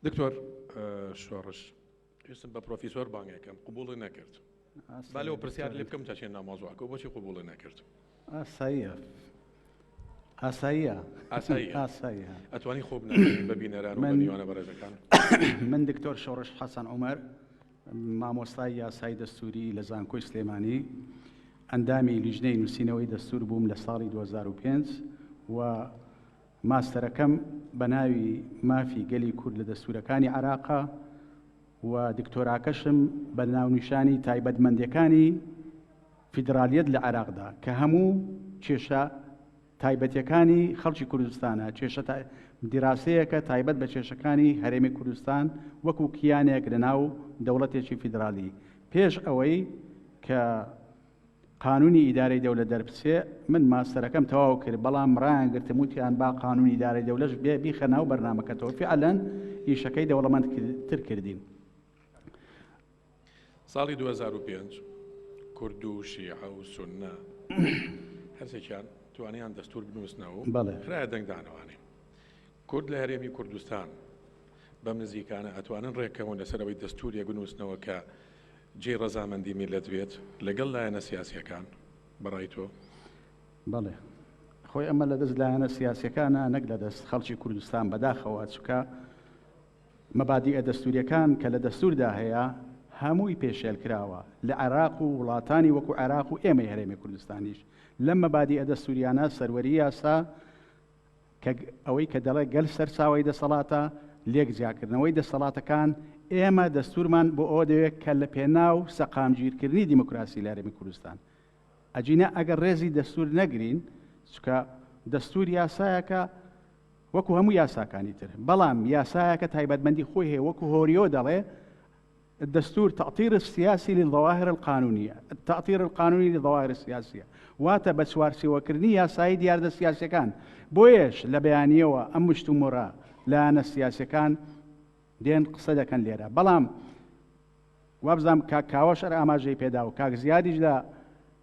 دکتۆر شۆڕش ویستم بە پرۆفیسۆر بانگێکم قبوڵی نەکرد با لەو پرسیار لێ بکەم چاچێن نامۆزوعکە بۆچی قبوڵی نەکرد ئاساییە ئەتوانی خۆ بنێری بە بینەران و بە میوانە بەڕێزەکان. من دکتۆر شۆڕش حەسەن عومەر مامۆستای یاسای دەستوری لە زانکۆی سلێمانی ئەندامی لیژنەی نووسینەوەی دەستور بووم لە ساڵی 2005 و ماستەرەکەم بە ناوی مافی گەلی کورد لە دەستورەکانی عێراقا و دکتۆراکەشم بە ناونیشانی تایبەتمەندیەکانی فیدرالیەت لە عێراقدا کە هەموو کێشە تایبەتیەکانی خەڵکی کوردستانە، کێشە دیراسەیەکە تایبەت بە کێشەکانی هەرێمی کوردستان وەکو کیانێک لەناو دەوڵەتێکی فیدرالی. پێش ئەوەی کە قانونی ئیدارەی دەوڵەت دەربچێ من ماستەرەکەم تەواو کرد، بەڵام ڕایانگرتم وتیان با قانونی ئیدارەی دەوڵەتش بیخە ناو بەرنامەکەتەوە. فعلاً ئیشەکەی دەوڵەمەندتر کردین. ساڵی 2005 کورد و شیعە و سونە هەرسێکیان توانیان دەستور بنووسنەوە خرایە دەنگدانەوانی. کورد لە هەرێمی کوردستان بەم نزیکانە ئەتوانن ڕێکەون لەسەرەوەی دەستوریە بنووسنەوە کە جێ ڕەزامەندی میلەت بێت لەگەڵ لایەنە سیاسیەکان بەڕای تۆ؟ بەڵێ، خۆی ئەمە لە دەست لایەنە سیاسیەکانە نەک لە دەست خەڵکی کوردستان بەداخەوە، چکە مەبادیئە دەستوریەکان کە لە دەستوردا هەیە هەمووی پێشێل کراوە لە عێراق و وڵاتانی وەکو عێراق و ئێمەی هەرێمی کوردستانیش. لەم مەبادیئە دەستوریانە سەروەری یاسا کە ئەوەی کە دەڵێ گەل سەرچاوی دەسەڵاتە لێک جیاکردنەوەی دەسەڵاتەکان. ئێمە دەستورمان بۆ ئەوە دەوێت کە لە پێناو سەقامگیرکردنی دیموکراسی لە هەرێمی کوردستان ئەجینە ئەگەر ڕێزی دەستور نەگرین، چکە دەستور یاسایەکە وەکو هەموو یاساکانی تر، بەڵام یاسایەکە تایبەتمەندی خۆی هەیە. وەکو هۆریۆ دەڵێ الدستور تأطير السياسي للظواهر القانونية، التأطير القانوني للظواهر السياسية واتا بسوارسي وكرني ياساي ديار دا السياسي كان بويش لبيانية وأمشتو مرا لانا السياسي كان دين قصدا كان ليرا بلام وابزام كاوشر آماجي بيدا وكاك زيادي جدا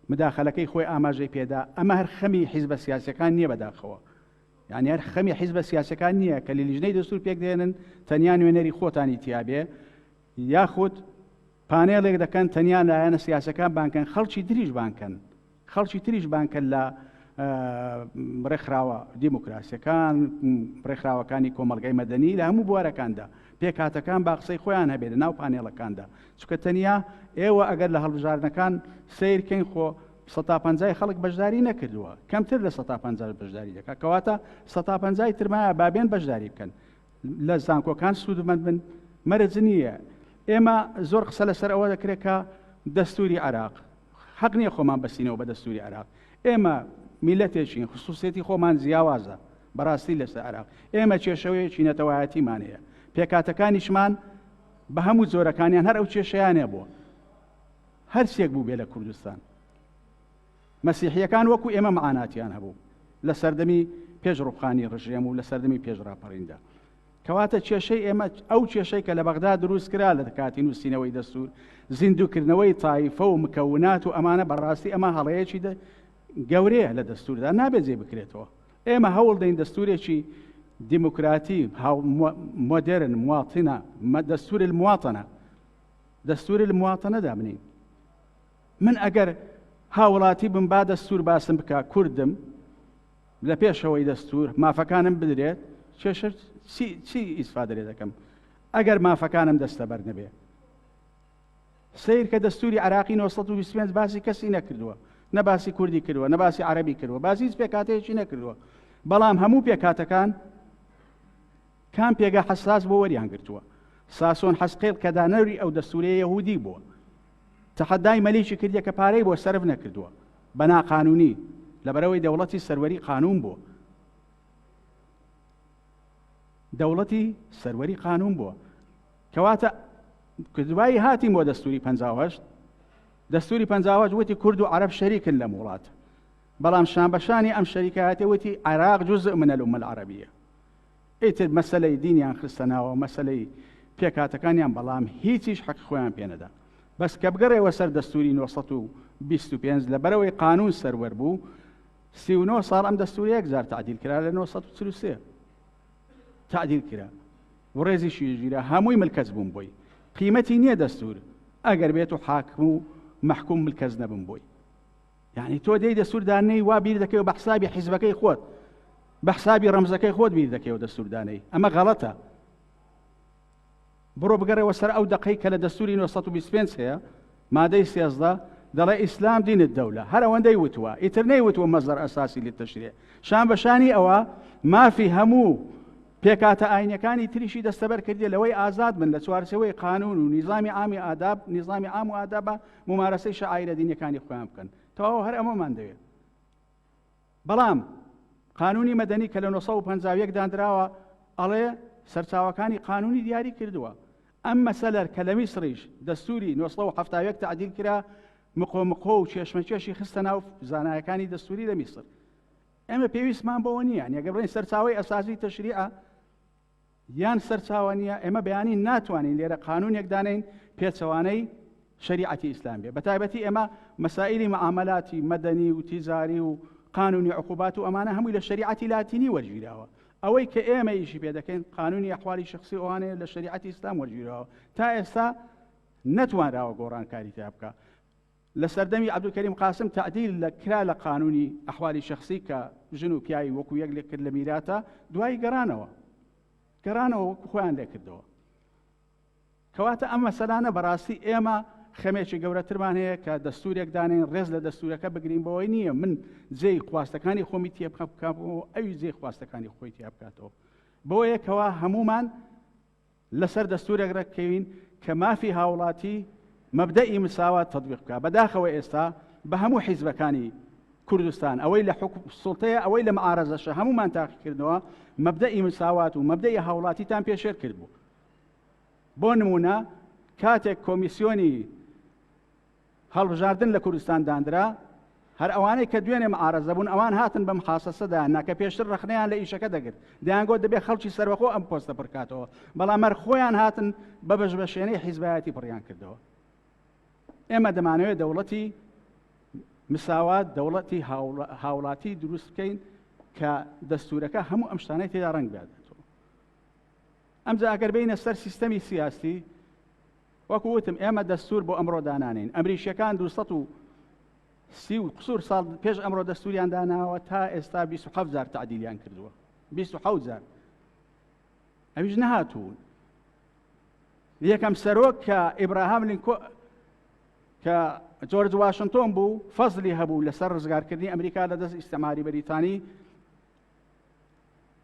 مداخلكي خوي آماجي بيدا أما هر خمي حزب السياسي كان نية بداخوا، يعني هر خمي حزب السياسي كان نية كاللي لجني دستور بيك دينن تنيان ونري خوتاني تيابيه یاخود پانێڵێک دەکەن تەنیا لایەنە سیاسەکان بانکەن، خەڵکی تریش بانکەن، خەڵکی تریش بانکەن لە ڕێکخراوە دیموکراسیەکان، ڕێکخراوەکانی کۆمەڵگەی مەدەنی لە هەموو بوارەکاندا پێکهاتەکان با قسەی خۆیان هەبێت لە ناو پانێڵەکاندا. چونکە تەنیا ئێوە ئەگەر لە هەڵبژاردنەکان سیرکەین خۆ 150 خەڵک بەشداری نەکردووە، کەمتر لە 150 بەشداری دەکات، کەواتە 150 ترمایە بابێن بەشداری بکەن لە زانکۆکان سوودمەند بن. مەرج نییە. ئێمە زۆر قسە لەسەر ئەوە دەکرێت کە دەستوری عێراق حەق نییە خۆمان بەسینەوە بە دەستوری عێراق. ئێمە میلەتێکین، خصوصیەتی خۆمان جیاوازە بەڕاستی لەسەر عێراق. ئێمە کێشەوەیەکی نەتەوایەتیمان هەیە، پێکاتەکانیشمان بە هەموو زۆرەکانیان هەر ئەو کێشەیانێ بووە، هەر سێک بوو بێ لە کوردستان. مەسیحیەکان وەکو ئێمە مەعاناتیان هەبوو لە سەردەمی پێش ڕووخانی ڕژێم و لە سەردەمی پێش ڕاپەڕیندا. کەواتە کێشەی ئێمە ئەو کێشەی کە لە بەغدا دروست کرا لە کاتی نووسینەوەی دەستور، زیندووکردنەوەی تایفە و مکەونات و ئەمانە بەڕاستی ئەمە هەڵەیەکی گەورەیە لە دەستوردا نابێت جێ بکرێتەوە. ئێمە هەوڵ دەین دەستورێکی دیموکراتی مۆدرن مواتنە، دەستور المواطنە، دەستور المواطنە دابنین. من ئەگەر هاوڵاتی بم با دەستور باسم بکە کوردم لە پێشەوەی دەستور مافەکانم بدرێت، کێشە چی ئیسفادە لێ دەکەم ئەگەر مافەکانم دەستەبەر نەبێ؟ سیر کە دەستوری عێراقی 1925 باسی کەسی نەکردووە، نەباسی کوردی کردووە، نەباسی عەرەبی کردووە، باسی هیچ پێکاتەیەکی نەکردووە، بەڵام هەموو پێکاتەکان کام پێگە حەساس بۆ وەریان گرتووە. ساسۆن حەسقێڵ کە دانەوری ئەو دەستوریە یەهودی بووە، تەحەدای مەلیکی کردیە کە پارەی بۆ سەرف نەکردووە بە ناقانونی لەبەرەوەی دەوڵەتی سەروەری قانون بووە، دەوڵەتی سەروەری قانون بووە. کەواتە دوایی هاتیم بۆ دەستوری 58. دەستوری 58 وتی کورد و عەرەب شەریکن لەم وڵات، بەڵام شانبەشانی ئەم شەریکایەتێ وتی عێراق جزء من الأمة العربية. ئیتر مەسەلەی دینیان خستەناوە، مەسەلەی پێکاتەکانیان، بەڵام هیچیش حەق خۆیان پێ نەدا. بەس کە بگەڕێەوە سەر دەستوری 1925 لەبەرەوەی قانون سەروەر بوو، 39 ساڵ ئەم دەستوری 1000 تعدیل کرا لە 1943 تعدیل کرا ڕێزیشی ژیرە هەمووی ملکەز بوون بۆی قیمەتی نییە دەستور ئەگەر بێت و حاکم و محکوم ملکەز نەبم بۆی یعنی تۆ دەی دەستوردانەی وا بیر دەکەی و بە حسابی حیزبەکەی خۆت بە حسابی ڕەمزەکەی خۆت بیر دەکەی و دەستوردانەی ئەمە غەڵەتە بڕۆ بگەڕێەوە سەر ئەو دەقەی کە لە دەستوری 1925 هەیە مادەی 13 دەڵێ ئیسلام دین الدەولە هەر ئەوەندەی وتووە ئیتر نەیوتووە مەزەر ئەساسی للتەشریع شان بەشانی ئەوە مافی هەموو پێکاتە ئاینەکانی تریشی دەستەبەر کردێ لەوەی ئازاد بن لە چوارچەوەی قانون و نیزامی عامی ئاداب نیزامی عام و ئادابە ممارەسەی شەعائیرە دینیەکانی خۆیان بکەن تەواو هەر ئەمەمان دەوێت بەڵام قانونی مەدەنی کە لە 1950 دانراوە ئەڵێ سەرچاوەکانی قانونی دیاری کردووە ئەم مەسەلەر کە لە میسریش دەستوری 1970 تعدیل کرا مقۆ و چێشمەچێشی خستە ناو زانایەکانی دەستوری لە میسر ئێمە پێویستمان بەوە نییە ئەگەر بڵێن سەرچاوەی ئەساسی تەشریعە یان سەرچاوە نییە ئێمە بەیانی ناتوانین لێرە قانونێک دانین پێچەوانەی شریعەتی ئیسلام بێ بەتایبەتی ئێمە مەسائلی معاملاتی مەدەنی و تیزاری و قانونی عقوبات و ئەمانە هەمووی لە شریعەتی لاتینی وەرگیراوە ئەوەی کە ئێمە ئیشی پێ دەکەین قانونی ئەحوالی شخصی ئەوانەیە لە شریعەتی ئیسلام وەرگیراوە تا ئێستا نەتوانراوە گۆڕانکاری تیا بکە لە سەردەمی عەبدولکەریم قاسم تعدیل لە کرا لە قانونی ئەحوالی شخصی کە ژن و پیاوی وەکو یەک لێ کرد لە میراتە دوای گەڕانەوە وەکو خۆیان لێ کردەوە کەواتە ئەم مەسەلانە بەڕاستی ئێمە خەمێکی گەورەترمان هەیە کە دەستورێک دانین ڕێز لە دەستورەکە بگرین بەوەی نییە من جێی خواستەکانی خۆمی تێ بکەمەوە ئەوی جێی خواستەکانی خۆی تیا بکاتەوە بۆ یەکەوە هەمومان لەسەر دەستورێک ڕەکەوین کە مافی هاوڵاتی مەبدەئی مساوات تەطبیق بکات بەداخەوە ئێستا بە هەموو حیزبەکانی کوردستان ئەوەی لە سوڵتەیە ئەوەی لە معارەزەشە هەمومان تاقیکردنەوە مەبدەئی مساوات و مەبدەئی هاوڵاتیتان پێشێر کرد بوو بۆ نمونە کاتێک کۆمیسیۆنی هەڵبژاردن لە کوردستان دانرا هەر ئەوانەی کە دوێنێ معارەزە بوون ئەوان هاتن بەم حاسەسەدا ناکە پێشتر ڕخنەیان لە ئیشەکە دەگرت دەیانگوت دەبێت خەڵکی سەربەخۆ ئەم پۆستە پڕکاتەوە بەڵام هەر خۆیان هاتن بە بەشبەشێنەی حیزبایەتی پڕیان کردەوە ئێمە دەمانەوێت دەوڵەتی مساوات دەوڵەتی هاوڵاتی دروست بکەین کە دەستورەکە هەموو ئەم شتانەی تێدا ڕەنگ بداتەوە ئەمجا ئەگەر بینە سەر سیستەمی سیاسی وەکو وتم ئێمە دەستور بۆ ئەمڕۆ دانانین ئەمریکیەکان 230 قسوور ساڵ پێش ئەمڕۆ دەستوریان داناوە تا ئێستا 27,000 تعدیلیان کردووە 27,000 ئەویش نەهاتوون یەکەم سەرۆک کە ئیبراهام لینکۆن کە جۆرج واشنتۆن بوو فەزلی هەبوو لەسەر ڕزگارکردنی ئەمریکا لە دەست ئیستعماری بەریتانی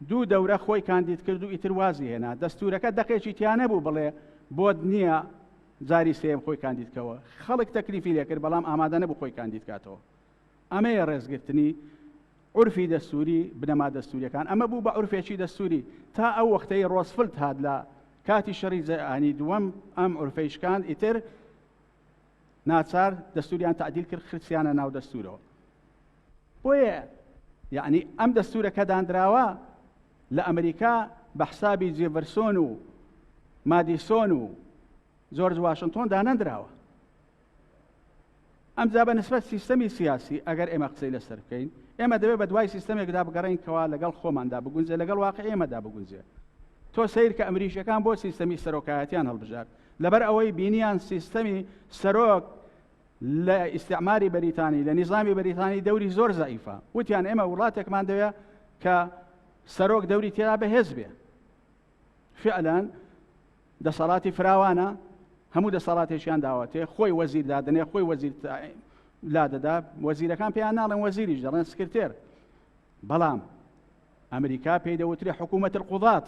دوو دەورە خۆی کاندید کرد و ئیتر وازی هێنا دەستورەکە دەقێکی تیا نەبوو بڵێ بۆت نییە جاری سێم خۆی کاندیدکەوە خەڵک تەکلیفی لێ کرد بەڵام ئامادە نەبوو خۆی کاندید کاتەوە ئەمەیە ڕێزگرتنی عورفی دەستوری بنەما دەستوریەکان ئەمە بوو بە عورفێکی دەستوری تا ئەو وەختەی ڕۆزفلت هات لە کاتی شەڕی جیهانی دووەم ئەم عورفەی شکاند ئیتر ناچار دەستوریان تعدیل کرد خرسیانە ناو دەستورەوە بۆیە یعنی ئەم دەستورەکە دانراوە لە ئەمریکا بە حسابی جێڤەرسۆن و مادیسۆن و جۆرج واشنتۆن دانەندراوە ئەمجا بە نسبەت سیستەمی سیاسی ئەگەر ئێمە قسەی لەسەر بکەین ئێمە دەبێت بە دوای سیستەمێکدا بگەڕین کەوا لەگەڵ خۆماندا بگونجێ لەگەڵ واقع ئێمەدا بگونجێ تۆ سیر کە ئەمریکیەکان بۆ سیستەمی سەرۆکایەتیان هەڵبژار لەبەر ئەوەی بینیان سیستەمی سەرۆک لە ئیستعماری بەریتانی لە نیزامی بەریتانی دەوری زۆر زەعیفە وتیان ئێمە وڵاتێکمان دەوێت کە سەرۆک دەوری تێدا بەهێز بێ فعلاً دەسەڵاتی فراوانە هەموو دەسەڵاتێکیان داوەتێ خۆی وەزیر دادنێ خۆی وەزیر لادەدا وەزیرەکان پێیان ناڵێن وەزیریش دەڵێن سکرتێر بەڵام ئەمریکا پێی دەوترێ حکوومەت القوضات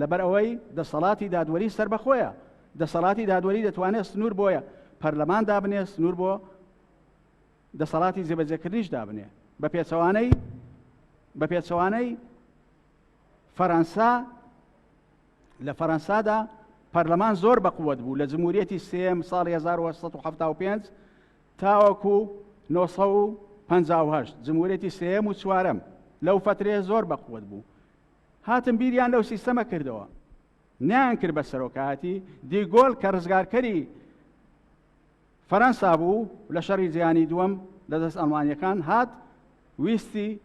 لەبەر ئەوەی دەسەڵاتی دادوەری سەربەخۆیە دەسەڵاتی دادوەری دەتوانێت سنوور بۆیە پەرلەمان دابنێ سنوور بۆ دەسەڵاتی جێبەجێکردنیش دابنێ بە پێچەوانەی فەرەنسا لە فەرەنسادا پەرلەمان زۆر بەقووەت بوو لە جمهوریەتی سێم ساڵی 1975 تاوەکو 1958 جمهوریەتی سێم و چوارەم لەو فترەیە زۆر بەقووەت بوو هاتم بیریان لەو سیستەمە کردەوە نیان کرد بە سەرۆکایەتی دیگۆل کە ڕزگارکەری فەرەنسا بوو لە شەڕی جیهانی دووەم لەدەست ئەڵمانیەکان هات ویستی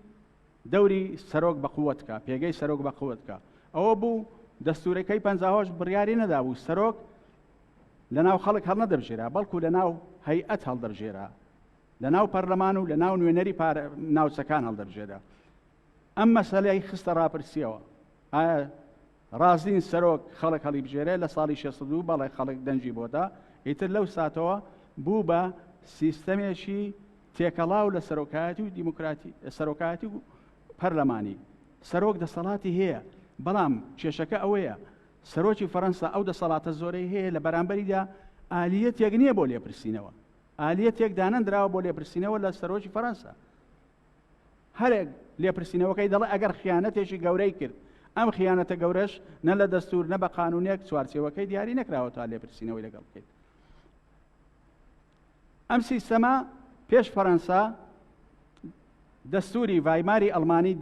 دەوری سەرۆک بەقووەت کە پێگەی سەرۆک بەقووەت کە ئەوە بوو دەستورەکەی 50 بڕیاری نەدابوو سەرۆک لەناو خەڵک هەڵ نەدەبژێرا بەڵکو لەناو هەیئەت هەڵدەبژێرا لەناو پەرلەمان و لەناو نوێنەری ناوچەکان هەڵدەبژێرا ئەم مەسەلەی خستە ڕاپرسیەوە ئایا ڕازین سەرۆک خەڵک هەڵی بژێرێ لە ساڵی 62 بەڵێ خەڵک دەنجی بۆدا ئیتر لەو ساتەوە بوو بە سیستەمێکی تێکەڵاو لە سەرۆکایەتی و دیموکراتی سەرۆکایەتی و پەرلەمانی سەرۆک دەسەڵاتی هەیە بەڵام کێشەکە ئەوەیە سەرۆکی فەڕەنسا ئەو دەسەڵاتە زۆرەی هەیە لە بەرامبەریدا ئالیەتێک نییە بۆ لێپرسینەوە ئالیەتێک دانەندراوە بۆ لێپرسینەوە لە سەرۆکی فەڕەنسا هەرێک لێپرسینەوەکەی دەڵێ ئەگەر خیانەتێکی گەورەی کرد ئەم خیانەتە گەورەش نە لە دەستور نە بە قانونێک چوارچێوەکەی دیاری نەکراوە تا لێپرسینەوەی لەگەڵ بکەیت ئەم سیستەمە پێش فەڕەنسا دەستوری ڤایماری ئەڵمانی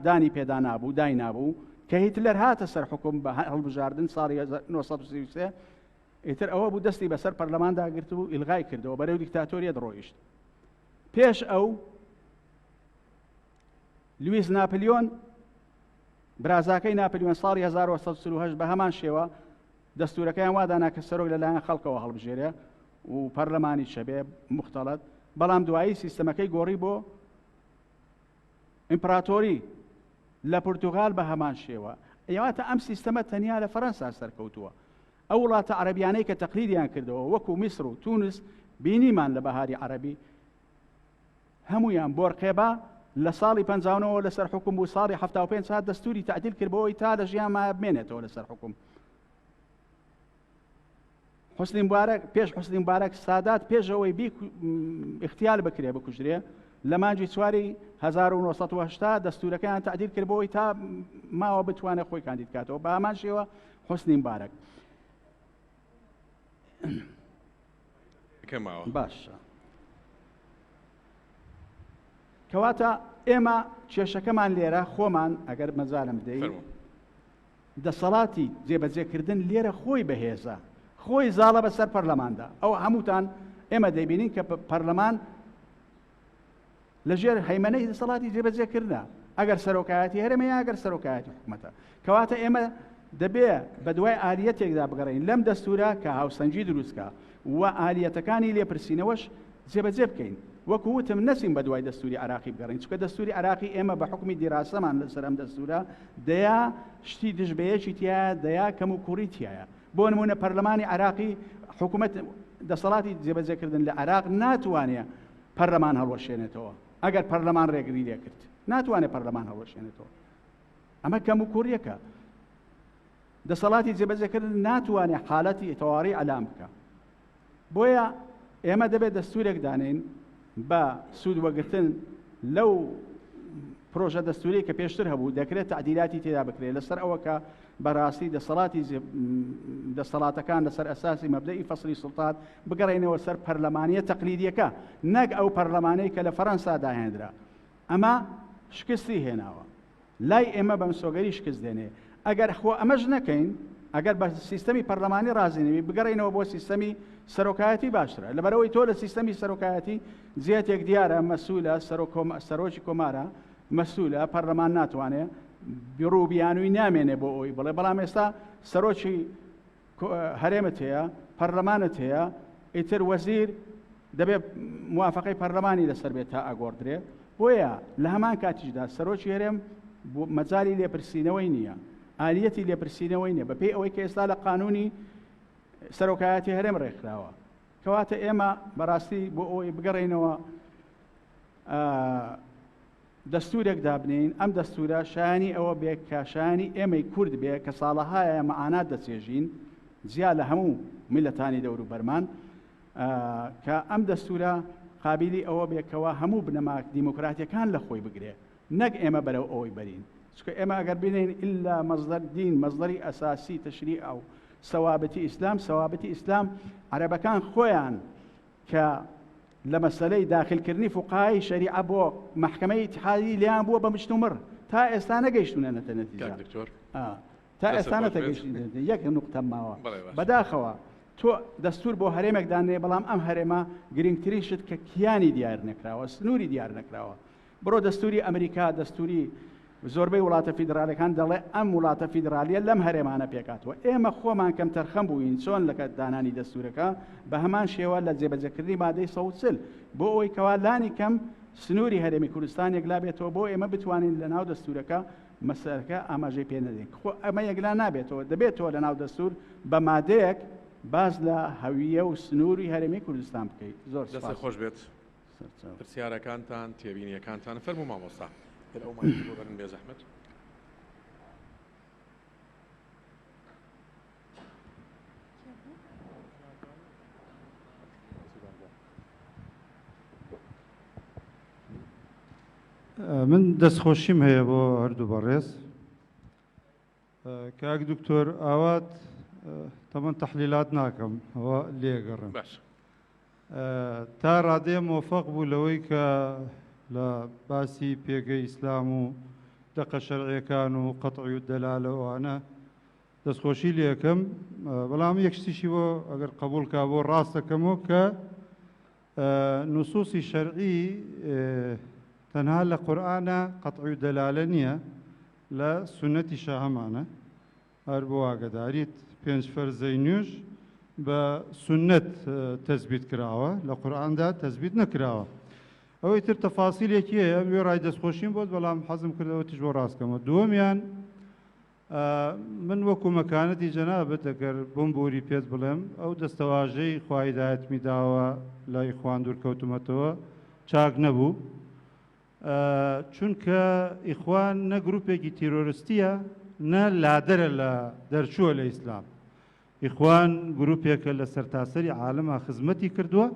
دانی پێدا نابوو دای نابوو کە هیتلەر هاتە سەر حکوم بە هەڵبژاردن ساڵی 1933 ئیتر ئەوە بوو دەستی بەسەر پەرلەماندا گرت و ئیلغای کردەوە بەرەو دیکتاتۆریەت ڕۆیشت پێش ئەو لویس ناپلیۆن برازاکەی ناپلیۆن ساڵی 1938 بە هەمان شێوە دەستورەکەیان وادانا کە سەرۆک لەلایەن خەڵکەوە هەڵبژێرێ و پەرلەمانی شەبێ مختەڵەت بەڵام دوایی سیستەمەکەی گۆڕی بۆ ئیمپراتۆری لە پورتوغال بە هەمان شێوە ئەواتە ئەم سیستەمە تەنیا لە فەڕەنسا سەرکەوتووە ئەو وڵاتە عەرەبیانەی کە تەقلیدیان کردەوە وەکو میسر و تونس بینیمان لە بەهاری عەرەبی هەمویان بۆرقێبا لە ساڵی 59 لەسەر حکوم بوو ساڵی 75 ساعت دەستوری تعدیل کردبەوەی تا لە ژیان مایە بمێنێتەوە لەسەر حکوم حوسنی مبارەک پێش حوسنی مبارەک سادات پێشەوەی اختیار بکرێ بکوژرێ لە مانجی چواری 1970 دەستورەکەیان تعدیل کردبەوەی تا ماوە بتوانێت خۆی کاندید بکاتەوە بە هەمان شێوە حوسنی مبارەک باشە کەواتە ئێمە کێشەکەمان لێرە خۆمان ئەگەر مەزالم بدەیت دەسەڵاتی جێبەجێکردن لێرە خۆی بەهێزە خۆی زاڵە بەسەر پەرلەماندا ئەو هەمووتان ئێمە دەبینین کە پەرلەمان لەژێر هەیمەنەی دەسەڵاتی جێبەجێکردە ئەگەر سەرۆکایەتی هەرێمەیە ئەگەر سەرۆکایەتی حکومەتە کەواتە ئێمە دەبێ بە دوای ئالیەتێکدا بگەڕین لەم دەستورە کە هاوسەنجی دروستکە و ئالیەتەکانی لێپرسینەوەش جێبەجێ بکەین وەکو وتم نەچین بە دوای دەستوری عراقی بگەڕین چونکە دەستوری عراقی ئێمە بە حکمی دیراسەمان لەسەر ئەم دەستورە دەیا شتی دژبەیەکی تایە دەیا کەم و کوڕی تایە بۆ نمونە پەرلەمانی عراقی حکومەت دەسەڵاتی جێبەجێکردن لە عراق ناتوانێت پەرلەمان هەڵوەشێنێتەوە ئەگەر پەرلەمان ڕێگری لێ کرد ناتوانێت پەرلەمان هەڵوەشێنێتەوە ئەمە کەم و کوڕیەکە دەسەڵاتی جێبەجێکردن ناتوانێت حالەتی تەواڕی ئەلام بکە بۆیە ئێمە دەبێت دەستورێک دانین بە سوود وەگرتن لەو پرۆژە دەستوری کە پێشتر هەبوو دەکرێت تعدیلاتی تێدا بکرێت لەسەر ئەوە کە بەڕاستی دەسەڵاتەکان لەسەر ئەساسی مەبدەئی فەسڵی سوڵتات بگەڕێنەوە سەر پەرلەمانیە تەقلیدیەکە نەک ئەو پەرلەمانەی کە لە فەڕەنسا داهێنرا ئەمە شکستی هێناوە لای ئێمە بەم سۆگەری شکست دێنێ ئەگەر خۆ ئەمەش نەکەین ئەگەر بە سیستەمی پەرلەمانی ڕازینەوی بگەڕێنەوە بۆ سیستەمی سەرۆکایەتی باشترە لەبەرەوەی تۆ لە سیستەمی سەرۆکایەتی زیاتێک دیارە مەسوولە سەرۆکی کۆمارە مەسوولە پەرلەمان ناتوانێت ڕووبیانووی نامێنێ بۆ ئەوی بڵێ بەڵام ئێستا سەرۆکی هەرێمت هەیە پەرلەمانت هەیە ئیتر وەزیر دەبێت موافقەی پەرلەمانی لەسەر بێت تا ئاگۆڕدرێ بۆیە لە هەمان کاتیشدا سەرۆکی هەرێم مەجالی لێپرسینەوەی نییە ئالیەتی لێپرسینەوەی نییە بەپێی ئەوەی کە ئێستا لە قانونی سەرۆکایەتی هەرێم ڕێکخراوە کەواتە ئێمە بەڕاستی بۆ ئەوەی بگەڕێنەوە دەستورێک دابنین ئەم دەستورە شایانی ئەوە بێ کە شایانی ئێمەی کورد بێ کە ساڵەهایە مەعانات دەچێژین جیا لە هەموو میلەتانی دەور و بەرمان کە ئەم دەستورە قابلی ئەوە بێکەوە هەموو بنەما دیموکراتیەکان لە خۆی بگرێ نەک ئێمە بەرەو ئەوەی بەرین چکە ئێمە ئەگەر بینین ئللا مەصدەر دین مەصدەری ئەساسی تەشریع ئەو سەوابەتی ئیسلام عەرەبەکان خۆیان کە لە مەسەلەی داخلکردنی فوقهای شەریعە بۆ محکەمەی ئیتحادی لیان بووە بە مشتومڕ تا ئێستا نەگەیشتونەتە نەتیجە تا ئێستا نەتەگەیشتونەتە یەک نوقتە ماوە بەداخەوە تۆ دەستور بۆ هەرێمێک دانێ بەڵام ئەم هەرێمە گرنگترین شت کە کیانی دیار نەکراوە سنووری دیار نەکراوە بڕۆ دەستوری ئەمریکا دەستوری زۆربەی وڵاتە فیدراالەکان دەڵێ ئەم وڵاتە فیدراالیە لەم هەرێمانە پێکاتوە ئێمە خۆمان کەم تەرخەم بووین چۆن لە دانانی دەستورەکە بە هەمان شێوە لە جێبەجەکردنی مادەی 140 بۆ ئەوەی کەوا لانی کەم سنووری هەرێمی کوردستان یەکلا بێتەوە بۆ ئێمە بتوانین لە ناو دەستورەکە مەسەرەکە ئاماژەی پێ نەدەین خۆ ئەمە یەکلا نابێتەوە دەبێتەوە لە ناو دەستور بە مادەیەک باز لە هەویە و سنووری هەرێمی کوردستان بکەیت زۆر دەستە خۆش بێت پرسیارەکانتان تێبینیەکانتان فەرموو مامۆستا ئەو مایکی بۆ بەرن بێ زەحمەت من دەستخۆشیم هەیە بۆ هەردوو بەڕێز کاک دکتۆر ئاوات تەمەن تەحلیلات ناکەم ئەوە لێگەڕم تا ڕادەیە مۆفەق بوو لەوەی کە لە باسی پێگەی ئیسلام و دەقە شەرعیەکان و قەتعی و دەلالەوانە دەستخۆشی لێکەم بەڵام یەکشتیشی بۆ ئەگەر قبولکە بۆ ڕاستەکەمەوە کە نوسوسی شەرعی تەنها لە قورئانە قەتعی و دەلالە نییە لە سونەتی شەهەمانە هەر بۆ ئاگداریت 5 فەرزەی نوێژ بە سونەت تەزبیت کراوە لە قورئاندا تەزبیت نەکراوە ئەوەی تر تەفاسیلێکی هەیە وێ ڕای دەستخۆشیم بۆت بەڵام حەزم کردەوە تیژ بۆ ڕاستکەمەوە دووەمیان من وەکو مەکانەتی جەنابەت ئەگەر بۆم بۆری پێت بڵێم ئەو دەستەواژەی خوا هیدایەتمی داوە لای خوان دوورکەوتومەتەوە چاک نەبوو چونکە ئیخوان نە گروپێکی تیرۆریستیە نە لادەرە لە دەرچووە لە ئیسلام ئیخوان گروپێکە لە سەرتاسەری عالەما خزمەتی کردووە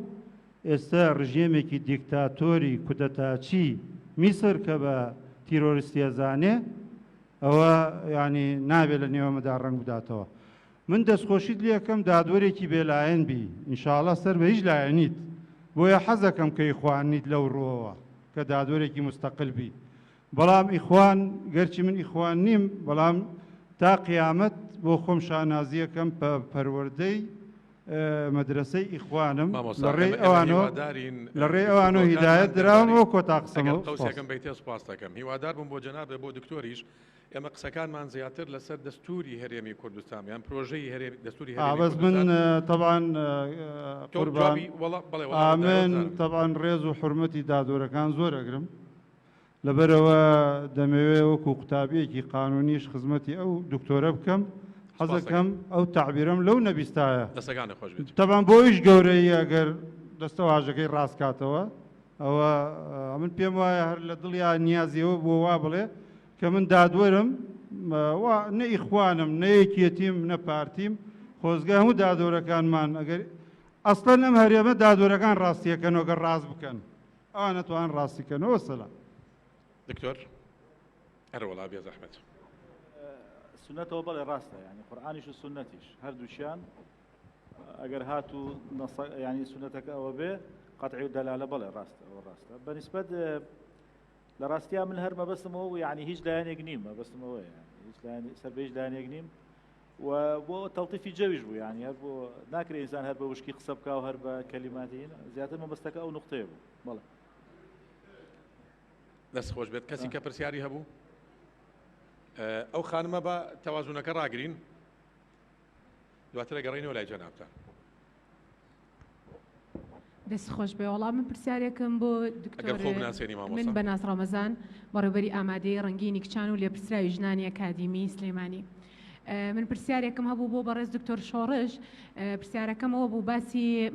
ئێستا ڕژێمێکی دیکتاتۆری کودەتاچی میسر کە بە تیرۆریستیە زانێ ئەوە ینی نابێت لە نێوەمەدا ڕەنگ بداتەوە من دەستخۆشیت لێکەم دادوەرێکی بێلایەن بی ئینشاءڵڵا سەر بە هیچ لایەنیت بۆیە حەزەکەم کە ئیخوانیت لەو ڕۆوە کە دادوەرێکی مستەقل بی بەڵام ئیخوان گەرچی من ئیخوان نیم بەڵام تا قیامەت بۆ خۆم شانازیەکەم پەروەردەی مەدرسەی ئیخوانم لە ڕێی ئەوانە هیدایەت دراوەوە کۆتا قسەمەوە قەوسێکم بیتێ سوپاس دەکەم هیوادار بووم بۆ جەنابێ بۆ دکتۆریش ئێمە قسەکانمان زیاتر لەسەر دەستوری هەرێمی کوردستان یان پرۆژەی دەستوری هەرێمی بەس من طبعا ئامن طبعا ڕێز و حورمەتی دادوەرەکان زۆر ئەگرم لەبەرەوە دەمەوێت وەکو قوتابیەکی قانونیش خزمەتی ئەو دکتۆرە بکەم حەزەکەم ئەو تعبیرم لەو نەبیستایە دەستەکانی خۆش بێت طبعا بۆیش گەورەی ئەگەر دەستەواژەکەی ڕاستکاتەوە ئەوە من پێم وایە هەر لە دڵیان نیازیەوە بۆ وا بڵێ کە من دادوەرم نە ئیخوانم نە یەکێتیم نە پارتیم خۆزگای هەموو دادوەرەکانمان ئەگەر ئەسڵەن ئەم هەرێمە دادوەرەکان ڕاستیەکەنەوە گەر ڕاست بکەن ئەوە نەتوان ڕاستیکەنەوە سەلام دکتۆر هەروەڵا بێ زەحمەت سنەتەوە بەڵێ ڕاستە ینی قورئانیش و سنەتیش هەردووشیان ئەگەر هات و ینی سنەتەکە ئەوە بێ قەتعی و دەلالە بەڵێ ڕاستە ئەوە ڕاستە بەنسبەت لە ڕاستیا من هەر مەبەستمەوە و یعنی هیچ لایەنێک نیم مەبەستمەوە سەر بە هیچ لایەنێک نیم و بۆ تەڵتیفی جەویش بوو ینی هەر بۆ ناکرێت ئینسان هەر بە وشکی قسە بکە و هەر بە کەلیماتی زیاتر مەبەستەکە ئەو نقطەیە بوو بەڵێ دەست خۆش بێت کەسی کە پرسیاری هەبوو ئەو خانمە بە تەوازونەکە ڕاگرین دواتر گەڕینەوە لای جەنابتان دەست خۆش بێ وەڵام من پرسیارێکم بۆ دکتۆر من بەناس ڕەمەزان بەڕێوەبەری ئامادەی ڕەنگینی کچان و لێپرسراوی ژنانی ئەکادیمی سلێمانی من پرسیارێکم هەبوو بۆ بەڕێز دکتۆر شۆڕش پرسیارەکەمەوە بوو باسی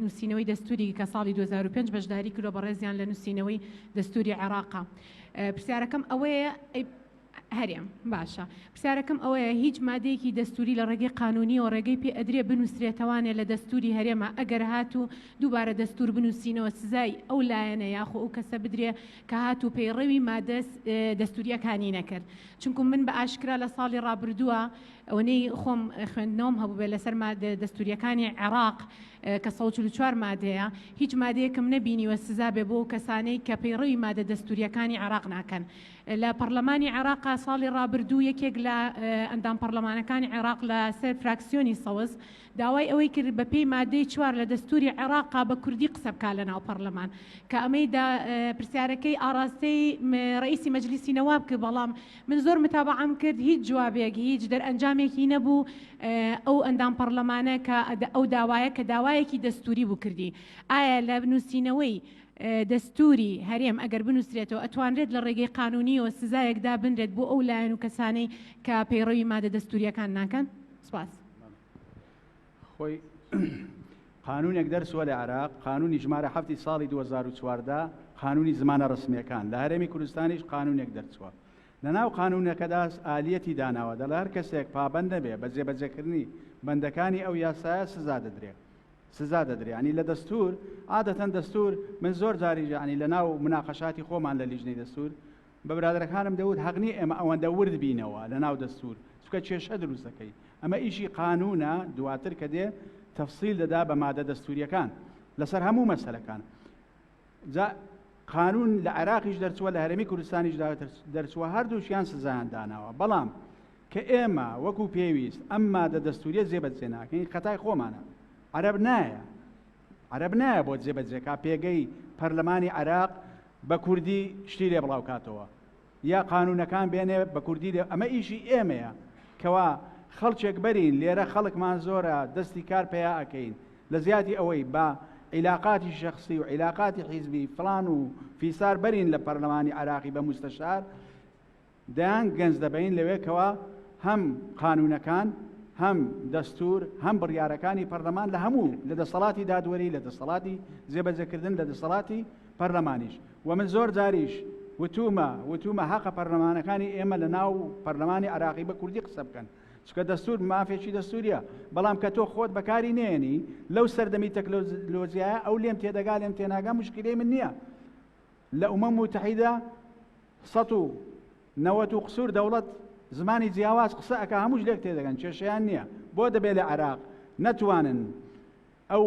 نووسینەوەی دەستوری کە ساڵی 2005 بەشداری کردو بەڕێزیان لە نووسینەوەی دەستوری عێراقا پرسیارەکەم ئەوەیە هەرێم باشە پرسیارەکەم ئەوەیە هیچ مادەیەکی دەستوری لە ڕێگەی قانونی و ڕێگەی پێ ئەدرێ بنووسرێتەوانێ لە دەستوری هەرێمە ئەگەر هات و دووبارە دەستور بنووسینەوە سزای ئەو لایەنە یاخۆ ئەو کەسە بدرێ کە هات و پەیڕەوی مادە دەستوریەکانی نەکرد چونکو من بە ئاشکرا لە ساڵی ڕابردووە ئەوەنەی خۆم خوێندنەوەم هەبوو بێ لەسەر دەستوریەکانی عێراق کە 144 مادەیە هیچ مادەیەکم نەبینیوە سزا بێ بۆ کەسانەی کە پەیڕەوی مادە دەستوریەکانی عێراق ناکەن لە پەرلەمانی عێراقا ساڵی ڕابردوو یەکێک لە ئەندام پەرلەمانەکانی عێراق لە سەر فراکسیۆنی سەوز داوای ئەوەی کرد بە پێی مادەی 4 لە دەستوری عێراقا بە کوردی قسە بکات لە ناو پەرلەمان کە ئەمەیدا پرسیارەکەی ئاراستەی ڕئیسی مەجلیسی نەواب کرد بەڵام من زۆر متابعەم کرد هیچ جوابێک هیچ دەرئەنجامێکی نەبوو ئەو ئەندام پەرلەمانە کە ئەو داوایە کە داوایەکی دەستوری بوو کردی ئایا لە بنووسینەوەی دەستوری هەرێم ئەگەر بنووسرێتەوە ئەتوانرێت لە ڕێگەی قانونیەوە سزایەکدا بنرێت بۆ ئەو لایەن و کەسانەی کە پەیڕەوی مادە دەستوریەکان ناکەن؟ سپاس. خۆی قانونێک دەرسووە لە عێراق قانونی ژمارە 7 ساڵی 2014 قانونی زمانە ڕسمیەکان لە هەرێمی کوردستانیش قانونێک دەرچووە لە ناو قانونەکەدا ئالیەتی داناوە دەڵ هەر کەسێک پابەند نەبێ بە جێبەجێکردنی بەندەکانی ئەو یاسایە سزا دەدرێت ینی لە دەستور عادەتەن دەستور من زۆر جاریژ ینی لە ناو مناقەشاتی خۆمان لە لیژنەی دەستور بە برادەرەکانم دەوت حەقنی ئێمە ئەوەندە ورد بینەوە لە ناو دەستور چونکە کێشە دروست دەکەی ئەمە ئیشی قانونە دواتر کە دێ تەفسیل دەدا بە مادە دەستوریەکان لەسەر هەموو مەسەلەکان قانون لە عێراقیش دەرچووە لە هەرێمی کوردستانیش دەرچووە هەردووشیان سزایان داناوە بەڵام کە ئێمە وەکو پێویست ئەم مادە دەستوریە جێبەجێ ناکەین خەتای خۆمانە عەرەب نایە بۆ جێبەجێکا پێگەی پەرلەمانی عێراق بە کوردی شتی لێ بڵاو کاتەوە یا قانونەکان بێنێ بە کوردی لێ ئەمە ئیشی ئێمەیە کەوا خەڵکێک بەرین لێرە خەڵکمان زۆرە دەستی کار پێیا ئەکەین لە زیادی ئەوەی بە عیلاقاتی شخصی و عیلاقاتی حیزبی فلان و فیسار بەرین لە پەرلەمانی عێراقی بە مستەشار دەیان گەنج دەبین لەوێکەوە هەم قانونەکان هەم دەستور هەم بڕیارەکانی پەرلەمان لە هەموو لە دەسەڵاتی دادوەری لە دەسەڵاتی جێبەجێکردن لە دەسەڵاتی پەرلەمانیش و من زۆر جاریش وتومە حەقە پەرلەمانەکانی ئێمە لە ناو پەرلەمانی عێراقی بە کوردی قسە بکەن چکە دەستور مافێکی دەستوریە بەڵام کە تۆ خۆت بەکاری نێنی لەو سەردەمی تەکنۆلۆژیایە ئەو لێم تێدەگا لێم تێناگا مشکلەی من نییە لە ئومەم متحیدە 190 و قسوور دەوڵەت زمانی جیاواز قسە ئەکا هەمووش لێک تێدەگەن کێشەیان نییە بۆ دەبێت لە عێراق نەتوانن ئەو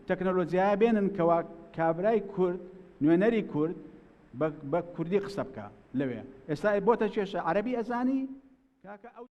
تەکنۆلۆژیایە بێنن کەوا کابرای کورد نوێنەری کورد بە کوردی قسە بکە لەوێ ئێستا بۆتە کێشە عەرەبی ئەزانی کاکە ئەو